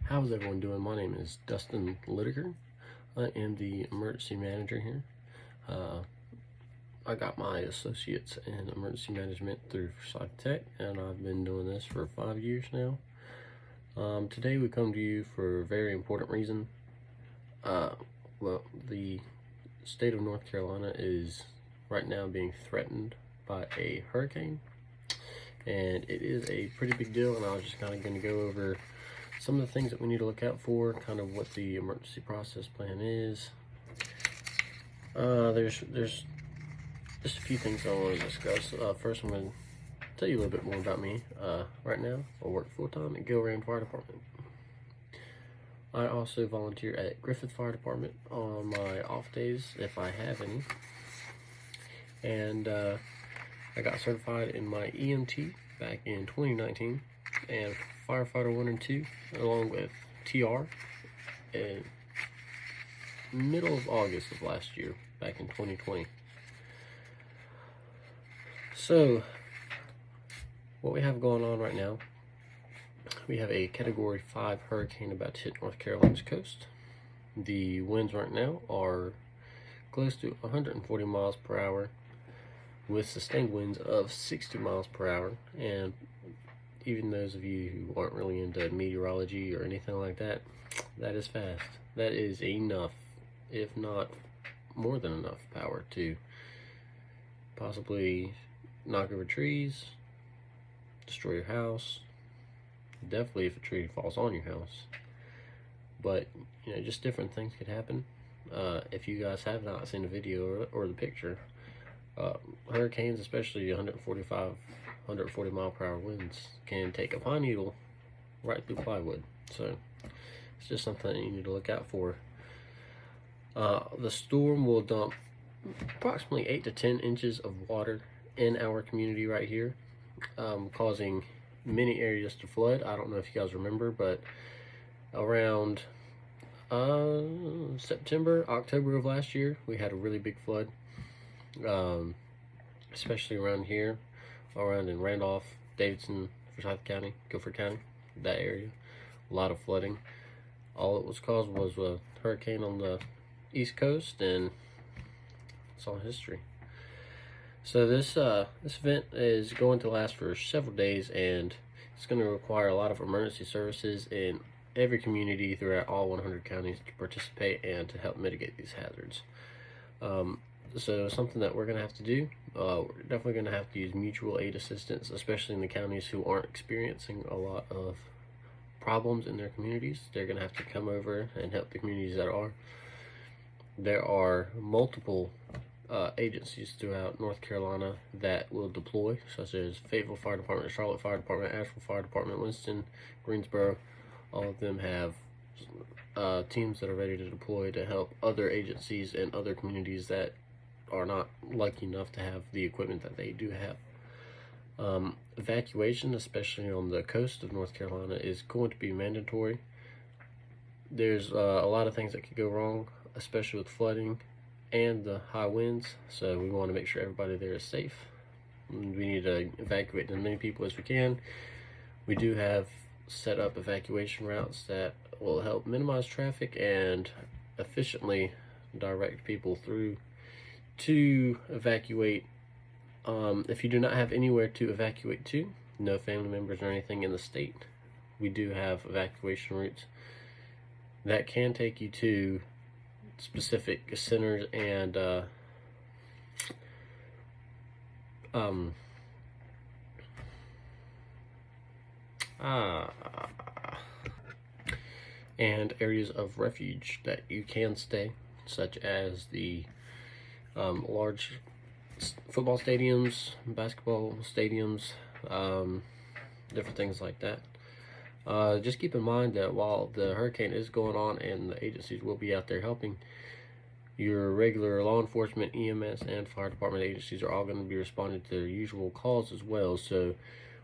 How's everyone doing? My name is Dustin Lideker. I am the emergency manager here. I got my associates in emergency management through Forsyth Tech, and I've been doing this for 5 years now. Today we come to you for a very important reason. Well, the state of North Carolina is right now being threatened by a hurricane, and it is a pretty big deal, and I was just kind of going to go over some of the things that we need to look out for, kind of what the emergency process plan is. There's just a few things I want to discuss. First, I'm going to tell you a little bit more about me. Right now, I work full-time at Gilran Fire Department. I also volunteer at Griffith Fire Department on my off days, if I have any. And I got certified in my EMT back in 2019, and Firefighter 1 and 2, along with TR, in middle of August of last year, back in 2020. So, what we have going on right now, we have a Category 5 hurricane about to hit North Carolina's coast. The winds right now are close to 140 miles per hour, with sustained winds of 60 miles per hour, and even those of you who aren't really into meteorology or anything like that, that is fast. That is enough, if not more than enough power to possibly knock over trees, destroy your house, definitely if a tree falls on your house. But, you know, just different things could happen. If you guys have not seen the video or the picture, hurricanes, especially 140 mile per hour winds, can take a pine needle right through plywood. So it's just something you need to look out for. The storm will dump approximately 8 to 10 inches of water in our community right here, causing many areas to flood. I don't know if you guys remember, but around September, October of last year, we had a really big flood, especially around here, around in Randolph, Davidson, Forsyth County, Guilford County, that area. A lot of flooding. All it was caused was a hurricane on the East Coast, and it's all history. So this event is going to last for several days, and it's going to require a lot of emergency services in every community throughout all 100 counties to participate and to help mitigate these hazards. So something that we're going to have to do, we're definitely going to have to use mutual aid assistance, especially in the counties who aren't experiencing a lot of problems in their communities. They're going to have to come over and help the communities that are. There are multiple agencies throughout North Carolina that will deploy, such as Fayetteville Fire Department, Charlotte Fire Department, Asheville Fire Department, Winston, Greensboro. All of them have teams that are ready to deploy to help other agencies and other communities that are not lucky enough to have the equipment that they do have. Evacuation, especially on the coast of North Carolina, is going to be mandatory. There's a lot of things that could go wrong, especially with flooding and the high winds, so we want to make sure everybody there is safe. We need to evacuate as many people as we can. We do have set up evacuation routes that will help minimize traffic and efficiently direct people through to evacuate. If you do not have anywhere to evacuate to, no family members or anything in the state, we do have evacuation routes that can take you to specific centers and and areas of refuge that you can stay, such as the large football stadiums, basketball stadiums, different things like that. Just keep in mind that while the hurricane is going on and the agencies will be out there helping, your regular law enforcement, EMS, and fire department agencies are all going to be responding to their usual calls as well. So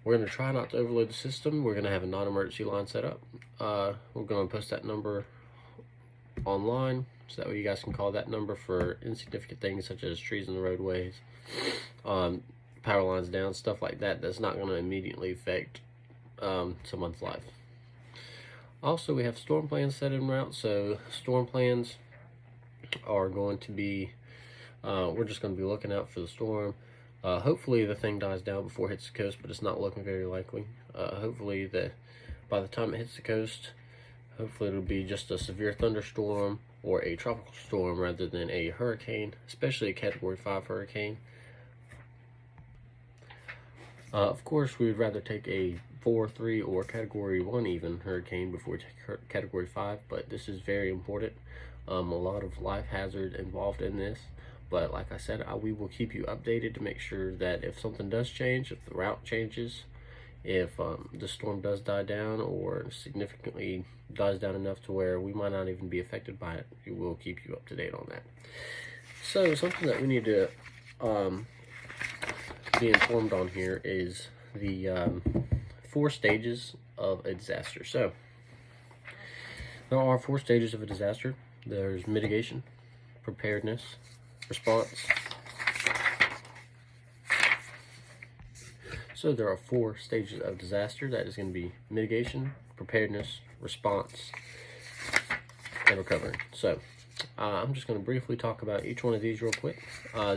we're going to try not to overload the system. We're going to have a non-emergency line set up. We're going to post that number online, so that way you guys can call that number for insignificant things such as trees in the roadways, power lines down, stuff like that. That's not going to immediately affect someone's life. Also, we have storm plans set en route. So storm plans are going to be, we're just going to be looking out for the storm. Hopefully the thing dies down before it hits the coast, but it's not looking very likely. Hopefully by the time it hits the coast, hopefully it'll be just a severe thunderstorm or a tropical storm rather than a hurricane, especially a Category 5 hurricane. Of course, we would rather take a 4, 3, or Category 1 even hurricane before we take Category 5, but this is very important. A lot of life hazard involved in this, but like I said, we will keep you updated to make sure that if something does change, if the route changes, if the storm does die down or significantly dies down enough to where we might not even be affected by it, we will keep you up to date on that. So something that we need to be informed on here is the 4 stages of a disaster. So there are 4 stages of a disaster. There's mitigation, preparedness, response. So there are 4 stages of disaster. That is going to be mitigation, preparedness, response, and recovery. So I'm just going to briefly talk about each one of these real quick,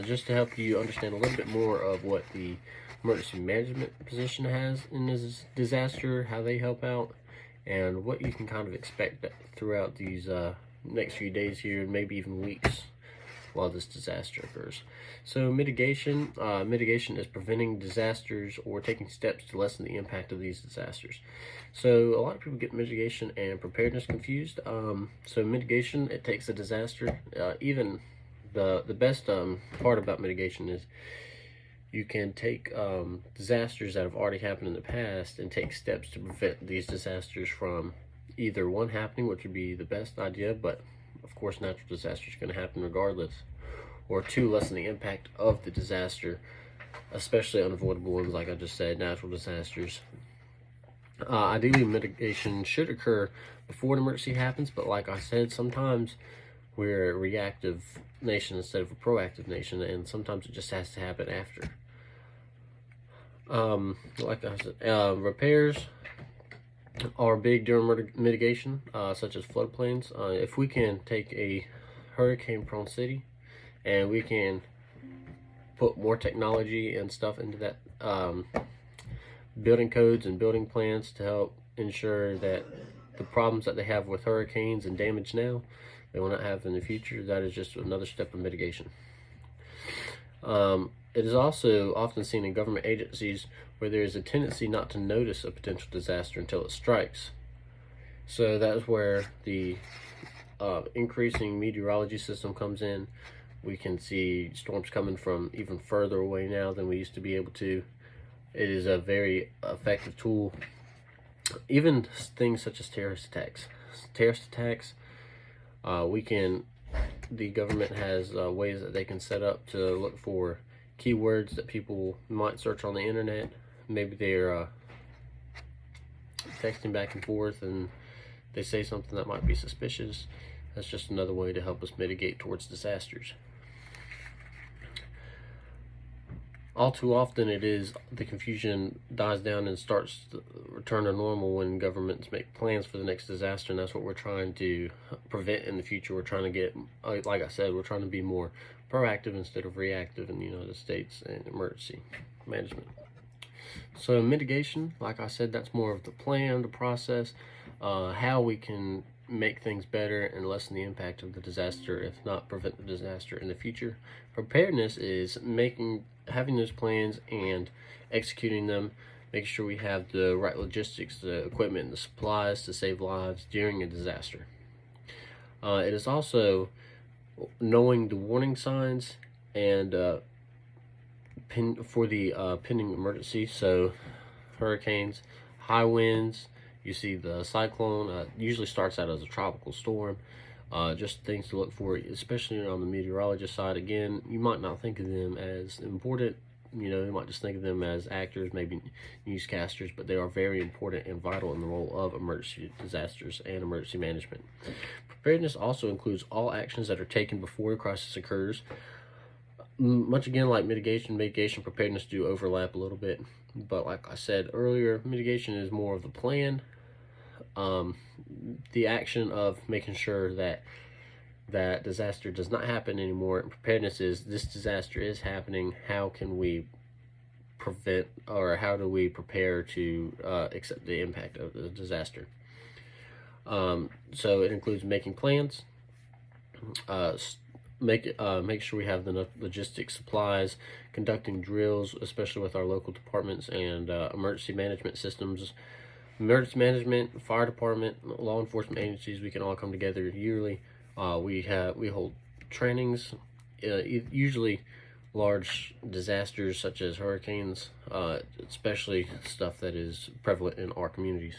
just to help you understand a little bit more of what the emergency management position has in this disaster, how they help out, and what you can kind of expect throughout these next few days here, maybe even weeks, while this disaster occurs. So mitigation is preventing disasters or taking steps to lessen the impact of these disasters. So a lot of people get mitigation and preparedness confused. So mitigation, it takes a disaster. Even the best part about mitigation is you can take disasters that have already happened in the past and take steps to prevent these disasters from either 1 happening, which would be the best idea, but of course natural disasters are going to happen regardless, or 2, lessen the impact of the disaster, especially unavoidable ones like I just said, natural disasters. Ideally, mitigation should occur before an emergency happens, but like I said, sometimes we're a reactive nation instead of a proactive nation, and sometimes it just has to happen after. Like I said, repairs are big during mitigation, such as floodplains. If we can take a hurricane-prone city and we can put more technology and stuff into that, building codes and building plans to help ensure that the problems that they have with hurricanes and damage now, they will not have in the future, that is just another step of mitigation. It is also often seen in government agencies where there is a tendency not to notice a potential disaster until it strikes. So that's where the increasing meteorology system comes in. We can see storms coming from even further away now than we used to be able to. It is a very effective tool. Even things such as terrorist attacks. The government has ways that they can set up to look for keywords that people might search on the internet. Maybe they're texting back and forth and they say something that might be suspicious. That's just another way to help us mitigate towards disasters. All too often the confusion dies down and starts to return to normal when governments make plans for the next disaster, and that's what we're trying to prevent in the future. We're trying to get, like I said, we're trying to be more proactive instead of reactive in the United States and emergency management. So mitigation, like I said, that's more of the plan, the process, how we can make things better and lessen the impact of the disaster, if not prevent the disaster in the future. Preparedness is having those plans and executing them, making sure we have the right logistics, the equipment, and the supplies to save lives during a disaster. It is also knowing the warning signs and for the pending emergency. So hurricanes, high winds, you see the cyclone usually starts out as a tropical storm. Just things to look for, especially on the meteorologist side. Again, you might not think of them as important. You might just think of them as actors, maybe newscasters, but they are very important and vital in the role of emergency disasters and emergency management. Preparedness also includes all actions that are taken before a crisis occurs. Much again like mitigation, preparedness do overlap a little bit, but like I said earlier, mitigation is more of the plan. the action of making sure that that disaster does not happen anymore. And preparedness is, this disaster is happening. How can we prevent, or how do we prepare to accept the impact of the disaster? So it includes making plans, make sure we have enough logistics supplies, conducting drills, especially with our local departments, and emergency management systems. Emergency management, fire department, law enforcement agencies, we can all come together yearly. We hold trainings, usually large disasters such as hurricanes, especially stuff that is prevalent in our communities.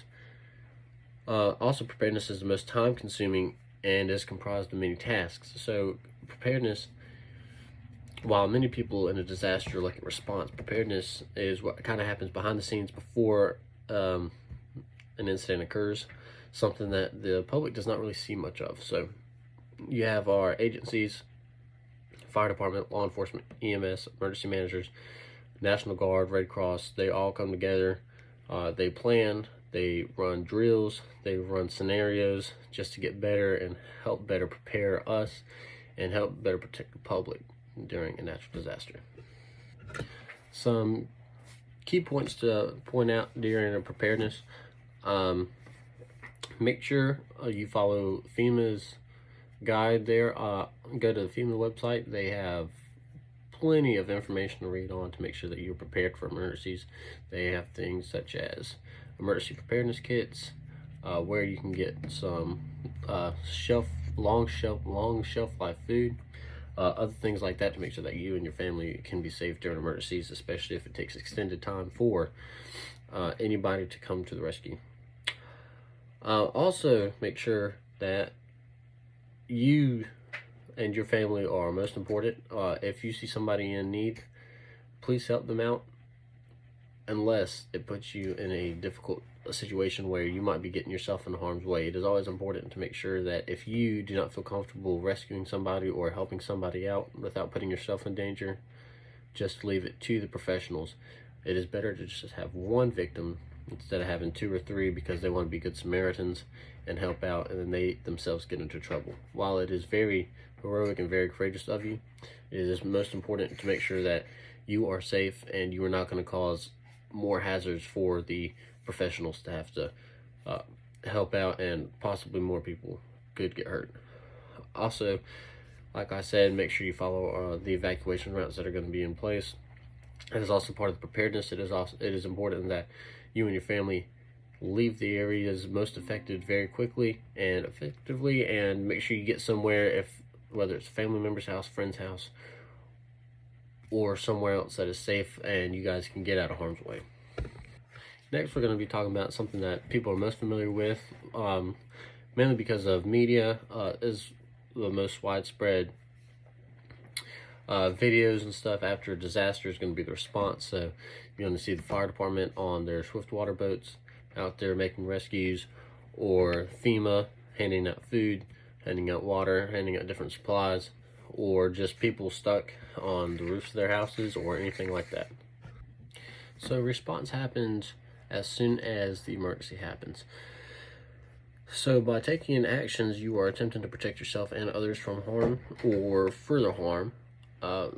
Also, preparedness is the most time-consuming and is comprised of many tasks. So preparedness, while many people in a disaster look at response, preparedness is what kind of happens behind the scenes before an incident occurs, something that the public does not really see much of. So you have our agencies, fire department, law enforcement, EMS, emergency managers, National Guard, Red Cross. They all come together. They plan, they run drills, they run scenarios just to get better and help better prepare us and help better protect the public during a natural disaster. Some key points to point out during a preparedness: make sure you follow FEMA's guide there. Go to the FEMA website. They have plenty of information to read on to make sure that you're prepared for emergencies. They have things such as emergency preparedness kits, where you can get some long shelf life food, other things like that, to make sure that you and your family can be safe during emergencies, especially if it takes extended time for anybody to come to the rescue. Also, make sure that you and your family are most important. If you see somebody in need, please help them out, unless it puts you in a difficult situation where you might be getting yourself in harm's way. It is always important to make sure that if you do not feel comfortable rescuing somebody or helping somebody out without putting yourself in danger, just leave it to the professionals. It is better to just have one victim instead of having 2 or 3, because they want to be good Samaritans and help out, and then they themselves get into trouble. While it is very heroic and very courageous of you, it is most important to make sure that you are safe and you are not going to cause more hazards for the professionals to have to help out, and possibly more people could get hurt. Also, like I said, make sure you follow the evacuation routes that are going to be in place. It is also part of the preparedness. It is important that you and your family leave the areas most affected very quickly and effectively, and make sure you get somewhere, whether it's a family member's house, friend's house, or somewhere else that is safe and you guys can get out of harm's way. Next, we're going to be talking about something that people are most familiar with, mainly because of media, is the most widespread videos and stuff after a disaster is going to be the response. So you're going to see the fire department on their swift water boats out there making rescues, or FEMA handing out food, handing out water, handing out different supplies, or just people stuck on the roofs of their houses or anything like that. So response happens as soon as the emergency happens. So by taking in actions, you are attempting to protect yourself and others from harm or further harm.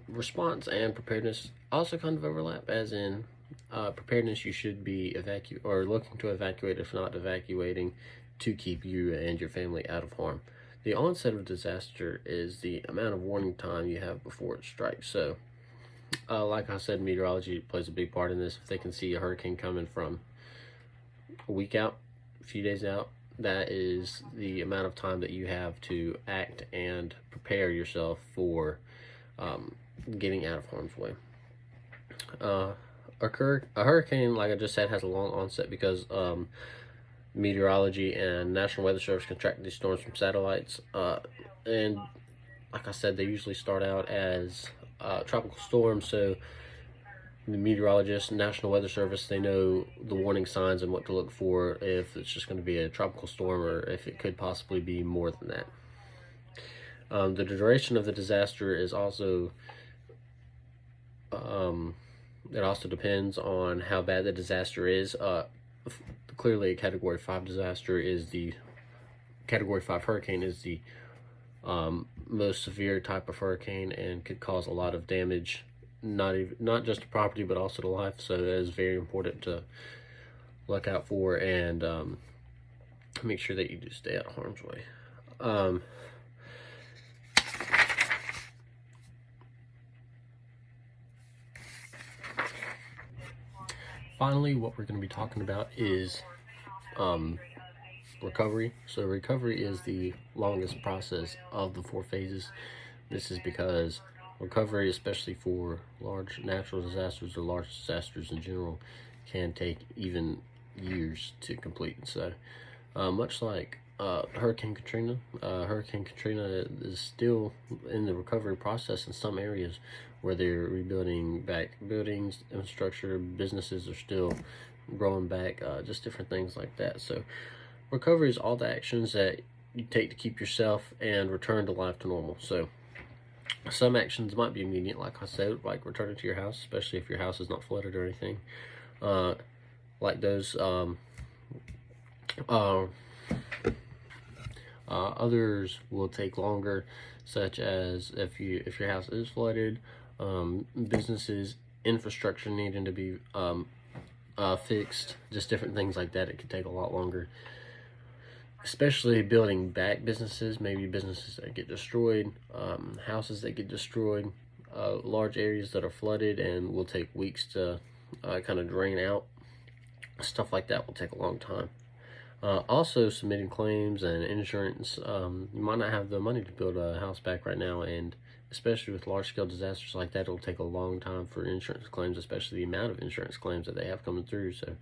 Response and preparedness also kind of overlap, as in preparedness, you should be looking to evacuate, if not evacuating, to keep you and your family out of harm. The onset of disaster is the amount of warning time you have before it strikes. So, like I said, meteorology plays a big part in this. If they can see a hurricane coming from a week out, a few days out, that is the amount of time that you have to act and prepare yourself for getting out of harm's way. A hurricane, like I just said, has a long onset because meteorology and National Weather Service can track these storms from satellites. And like I said, they usually start out as tropical storms, so the meteorologists, National Weather Service, they know the warning signs and what to look for if it's just going to be a tropical storm or if it could possibly be more than that. The duration of the disaster is also it also depends on how bad the disaster is. The clearly a Category 5 disaster is the Category 5 hurricane is the most severe type of hurricane and could cause a lot of damage, not just to property but also to life. So it is very important to look out for and make sure that you do stay out of harm's way. Finally, what we're going to be talking about is recovery. So recovery is the longest process of the 4 phases. This is because recovery, especially for large natural disasters or large disasters in general, can take even years to complete. So much like Hurricane Katrina is still in the recovery process in some areas where they're rebuilding back buildings, infrastructure, businesses are still growing back, just different things like that. So recovery is all the actions that you take to keep yourself and return to life to normal. So some actions might be immediate, like I said, like returning to your house, especially if your house is not flooded or anything. Like those others will take longer, such as if your house is flooded, businesses, infrastructure needing to be fixed, just different things like that. It could take a lot longer, especially building back businesses, maybe businesses that get destroyed, houses that get destroyed, large areas that are flooded and will take weeks to kind of drain out. Stuff like that will take a long time. Also, submitting claims and insurance. You might not have the money to build a house back right now, and especially with large-scale disasters like that, it'll take a long time for insurance claims, especially the amount of insurance claims that they have coming through. So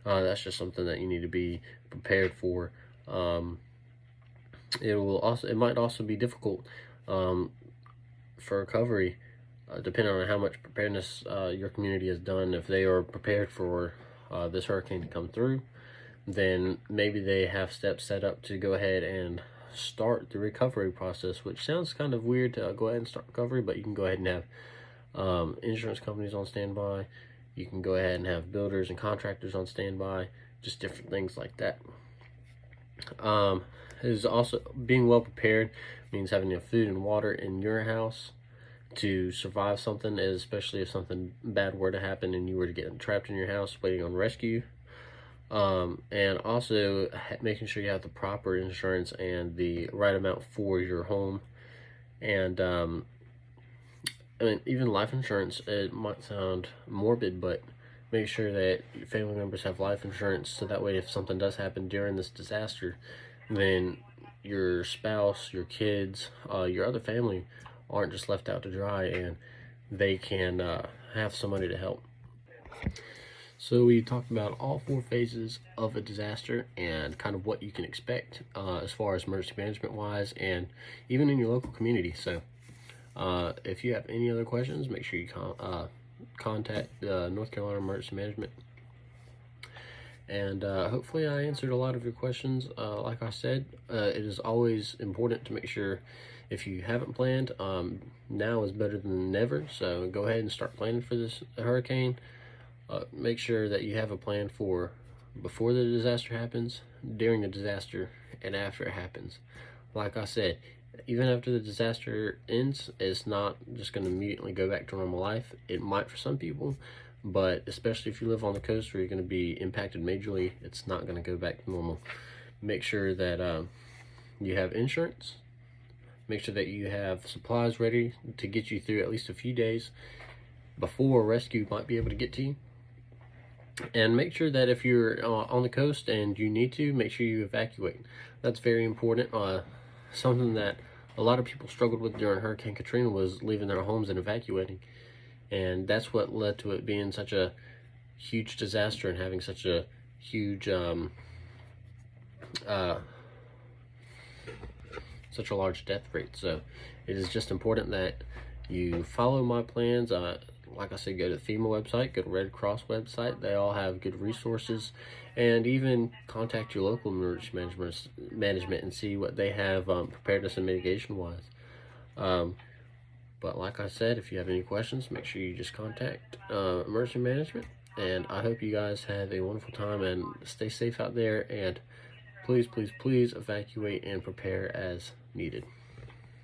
that's just something that you need to be prepared for. It might also be difficult for recovery, depending on how much preparedness your community has done. If they are prepared for this hurricane to come through, then maybe they have steps set up to go ahead and start the recovery process, which sounds kind of weird to go ahead and start recovery, but you can go ahead and have insurance companies on standby. You can go ahead and have builders and contractors on standby, just different things like that. Is also being well prepared means having enough food and water in your house to survive something, especially if something bad were to happen and you were to get trapped in your house waiting on rescue. And also making sure you have the proper insurance and the right amount for your home. And I mean, even life insurance, it might sound morbid, but make sure that your family members have life insurance, so that way if something does happen during this disaster, then your spouse, your kids, your other family aren't just left out to dry, and they can have somebody to help. So we talked about all 4 phases of a disaster and kind of what you can expect as far as emergency management wise, and even in your local community. So if you have any other questions, make sure you contact North Carolina Emergency Management. And hopefully I answered a lot of your questions. Like I said, it is always important to make sure, if you haven't planned, now is better than never. So go ahead and start planning for this hurricane. Make sure that you have a plan for before the disaster happens, during the disaster, and after it happens. Like I said, even after the disaster ends, it's not just going to immediately go back to normal life. It might for some people, but especially if you live on the coast where you're going to be impacted majorly, it's not going to go back to normal. Make sure that you have insurance. Make sure that you have supplies ready to get you through at least a few days before rescue might be able to get to you. And make sure that if you're on the coast and you need to, make sure you evacuate. That's very important. Something that a lot of people struggled with during Hurricane Katrina was leaving their homes and evacuating. And that's what led to it being such a huge disaster and having such a huge, such a large death rate. So it is just important that you follow my plans. Like I said, go to the FEMA website, go to Red Cross website. They all have good resources, and even contact your local emergency management and see what they have preparedness and mitigation wise. But like I said, if you have any questions, make sure you just contact emergency management. And I hope you guys have a wonderful time and stay safe out there. And please, please, please evacuate and prepare as needed.